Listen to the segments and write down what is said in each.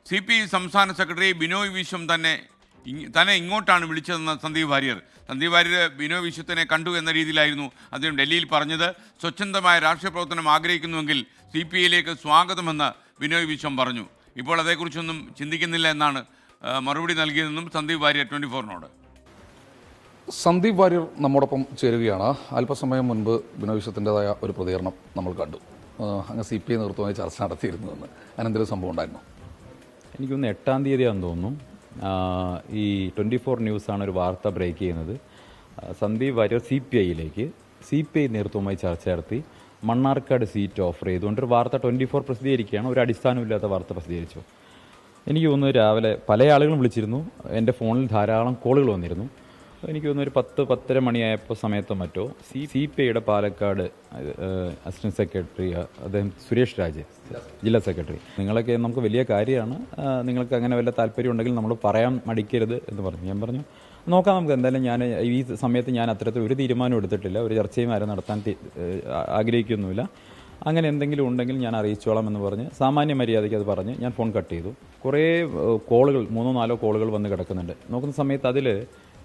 CPI സംസ്ഥാന secretary Binoy Viswam തന്നെ ഇങ്ങോട്ടാണ് വിളിച്ചതെന്ന് സന്ദീപ് വാര്യർ ബിനോയ് വിശ്വത്തിനെ കണ്ടു എന്ന രീതിയിലായിരുന്നു അദ്ദേഹം ഡൽഹിയിൽ പറഞ്ഞത്. സ്വച്ഛന്തമായ രാഷ്ട്രീയ പ്രവർത്തനം ആഗ്രഹിക്കുന്നുവെങ്കിൽ CPIയിലേക്ക് സ്വാഗതമെന്ന് ബിനോയ് വിശ്വം പറഞ്ഞു. ഇപ്പോൾ അതേക്കുറിച്ചൊന്നും ചിന്തിക്കുന്നില്ല എന്നാണ് മറുപടി നൽകിയതെന്നും സന്ദീപ് വാര്യർ 24-നോട്. സന്ദീപ് വാര്യർ നമ്മോടൊപ്പം ചേരുകയാണ്. അല്പസമയം മുൻപ് ബിനോയ് വിശ്വത്തിൻ്റെതായ ഒരു പ്രതികരണം നമ്മൾ കണ്ടു. അങ്ങ് CPI നേതൃത്വമായി ചർച്ച നടത്തിയിരുന്നുവെന്ന്. അതിനെന്തെങ്കിലും സംഭവം ഉണ്ടായിരുന്നു? എനിക്കൊന്ന് 8-ാം തീയതിയാണെന്ന് തോന്നുന്നു ഈ 24 ന്യൂസാണ് ഒരു വാർത്ത ബ്രേക്ക് ചെയ്യുന്നത്. സന്ദീപ് വാര്യർ CPI നേതൃത്വവുമായി ചർച്ച നടത്തി മണ്ണാർക്കാട് സീറ്റ് ഓഫർ ചെയ്തുകൊണ്ടൊരു വാർത്ത 24 പ്രസിദ്ധീകരിക്കുകയാണ്. ഒരു അടിസ്ഥാനമില്ലാത്ത വാർത്ത പ്രസിദ്ധീകരിച്ചു. എനിക്ക് തോന്നുന്നു രാവിലെ പല ആളുകളും വിളിച്ചിരുന്നു. എൻ്റെ ഫോണിൽ ധാരാളം കോളുകൾ വന്നിരുന്നു. എനിക്ക് തോന്നുന്നു ഒരു 10-10:30 മണിയായപ്പോൾ സമയത്തോ മറ്റോ CPIയുടെ പാലക്കാട് അസിസ്റ്റന്റ് സെക്രട്ടറി അദ്ദേഹം സുരേഷ് രാജ്, ജില്ലാ സെക്രട്ടറി, നിങ്ങളൊക്കെ നമുക്ക് വലിയ കാര്യമാണ്, നിങ്ങൾക്ക് അങ്ങനെ വല്ല താല്പര്യം ഉണ്ടെങ്കിൽ നമ്മൾ പറയാൻ മടിക്കരുത് എന്ന് പറഞ്ഞു. ഞാൻ പറഞ്ഞു നോക്കാം, നമുക്ക് എന്തായാലും ഞാൻ ഈ സമയത്ത് ഞാൻ അത്തരത്തിൽ ഒരു തീരുമാനം എടുത്തിട്ടില്ല, ഒരു ചർച്ചയും ആരും നടത്താൻ ആഗ്രഹിക്കുന്നുമില്ല, അങ്ങനെ എന്തെങ്കിലും ഉണ്ടെങ്കിൽ ഞാൻ അറിയിച്ചോളാം എന്ന് പറഞ്ഞ് സാമാന്യ മര്യാദയ്ക്ക് അത് പറഞ്ഞ് ഞാൻ ഫോൺ കട്ട് ചെയ്തു. കുറേ കോളുകൾ 3-4 കോളുകൾ വന്ന് കിടക്കുന്നുണ്ട്. നോക്കുന്ന സമയത്ത് അതിൽ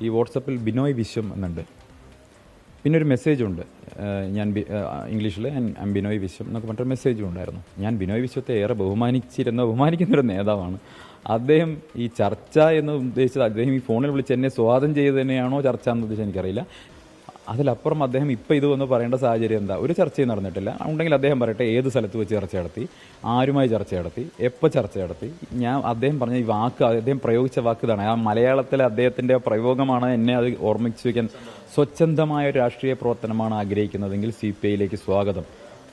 ഈ വാട്സപ്പിൽ ബിനോയ് വിശ്വം എന്നുണ്ട്, പിന്നെ ഒരു മെസ്സേജുണ്ട് ഇംഗ്ലീഷിൽ ബിനോയ് വിശ്വം എന്നൊക്കെ പറഞ്ഞൊരു മെസ്സേജും ഉണ്ടായിരുന്നു. ഞാൻ ബിനോയ് വിശ്വത്തെ ഏറെ ബഹുമാനിക്കുന്നൊരു നേതാവാണ്. അദ്ദേഹം ഈ ചർച്ച എന്ന് ഉദ്ദേശിച്ചത് അദ്ദേഹം ഈ ഫോണിൽ വിളിച്ച് എന്നെ സ്വാഗതം ചെയ്ത് തന്നെയാണോ ചർച്ച എന്ന് ഉദ്ദേശിച്ച് എനിക്കറിയില്ല. അതിലപ്പുറം അദ്ദേഹം ഇപ്പോൾ ഇത് വന്ന് പറയേണ്ട സാഹചര്യം എന്താ? ഒരു ചർച്ചയും നടന്നിട്ടില്ല. ഉണ്ടെങ്കിൽ അദ്ദേഹം പറയട്ടെ ഏത് സ്ഥലത്ത് വെച്ച് ചർച്ച നടത്തി, ആരുമായി ചർച്ച നടത്തി, എപ്പോൾ ചർച്ച നടത്തി. അദ്ദേഹം പറഞ്ഞ ഈ വാക്ക്, അദ്ദേഹം പ്രയോഗിച്ച വാക്ക് ഇതാണ്. ആ മലയാളത്തിലെ അദ്ദേഹത്തിൻ്റെ പ്രയോഗമാണ് എന്നെ അത് ഓർമ്മിച്ച് വയ്ക്കാൻ. സ്വച്ഛന്തമായ ഒരു രാഷ്ട്രീയ പ്രവർത്തനമാണ് ആഗ്രഹിക്കുന്നതെങ്കിൽ CPIയിലേക്ക് സ്വാഗതം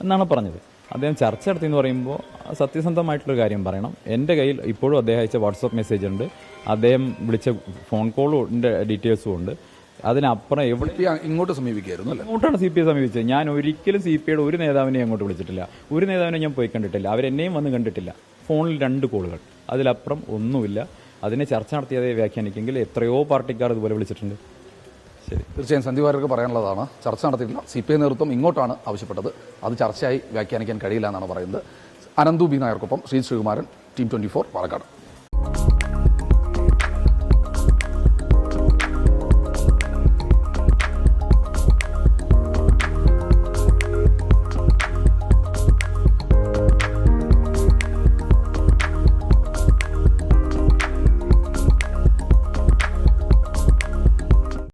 എന്നാണ് പറഞ്ഞത്. അദ്ദേഹം ചർച്ച നടത്തി എന്ന് പറയുമ്പോൾ സത്യസന്ധമായിട്ടുള്ളൊരു കാര്യം പറയണം. എൻ്റെ കയ്യിൽ ഇപ്പോഴും അദ്ദേഹം അയച്ച വാട്സപ്പ് മെസ്സേജ് ഉണ്ട്, അദ്ദേഹം വിളിച്ച ഫോൺ കോളിൻ്റെ ഡീറ്റെയിൽസും ഉണ്ട്. അതിനപ്പുറം എവിടെ ഇങ്ങോട്ട് സമീപിക്കുകയായിരുന്നു അല്ലേ? അങ്ങോട്ടാണ് CPI സമീപിച്ചത്. ഞാൻ ഒരിക്കലും CPIയുടെ ഒരു നേതാവിനെ അങ്ങോട്ട് വിളിച്ചിട്ടില്ല, ഒരു നേതാവിനെ ഞാൻ പോയി കണ്ടിട്ടില്ല, അവരെന്നെയും വന്ന് കണ്ടിട്ടില്ല. ഫോണിൽ 2 കോളുകൾ, അതിലപ്പുറം ഒന്നുമില്ല. അതിനെ ചർച്ച നടത്തിയതേ വ്യാഖ്യാനിക്കെങ്കിൽ എത്രയോ പാർട്ടിക്കാർ ഇതുപോലെ വിളിച്ചിട്ടുണ്ട്. ശരി, തീർച്ചയായും സന്ദീപ് വാര്യർക്ക് പറയാനുള്ളതാണ്. ചർച്ച നടത്തിയിട്ടില്ല, CPI നേതൃത്വം ഇങ്ങോട്ടാണ് ആവശ്യപ്പെട്ടത്, അത് ചർച്ചയായി വ്യാഖ്യാനിക്കാൻ കഴിയില്ല എന്നാണ് പറയുന്നത്. അനന്തു ബി നായർക്കൊപ്പം ശ്രീകുമാരൻ, ടീം 24 പാലക്കാട്.